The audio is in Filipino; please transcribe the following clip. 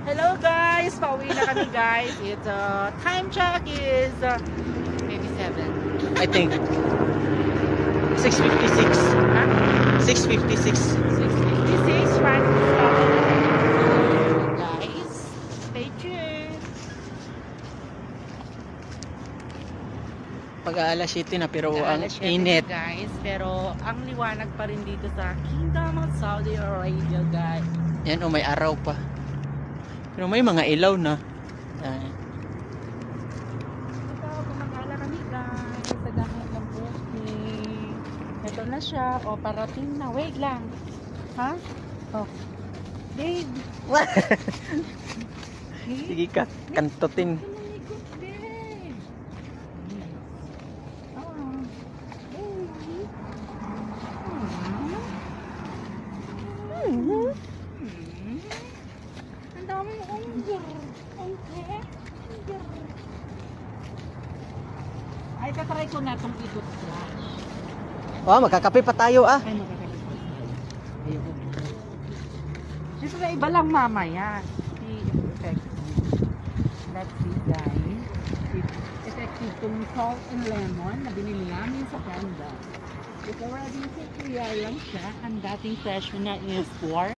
Hello guys! Pauwi na kami guys. It's time check is maybe 7. I think 6:56. Huh? 6:56. 6:56 right? Guys, stay tuned. Pag-aalas 7 na pero ang Alas 7 init. guys, pero ang liwanag pa rin dito sa Kingdom of Saudi Arabia guys. Yan may araw pa. Pero may mga ilaw na. Yan. Ito, gumagala kami guys sa dahil ng booking. Ito na siya. O, parating na. Wait lang. Ha? Oh. Babe. What? Sige ka, kantutin. Tumikot, babe. Oh. Baby. Ang daming ongger. Ongger. Ay, tatry ko na itong ikot flash. Oh, magkakape pa tayo ah. Ay, magkakalit ko. Ayoko. Siyempre, iba lang mamaya. Si effective. Let's see, guys. Effective itong salt and lemon na binili namin sa Panda. It's already 6 real lang siya. Ang dating presyo na is 4.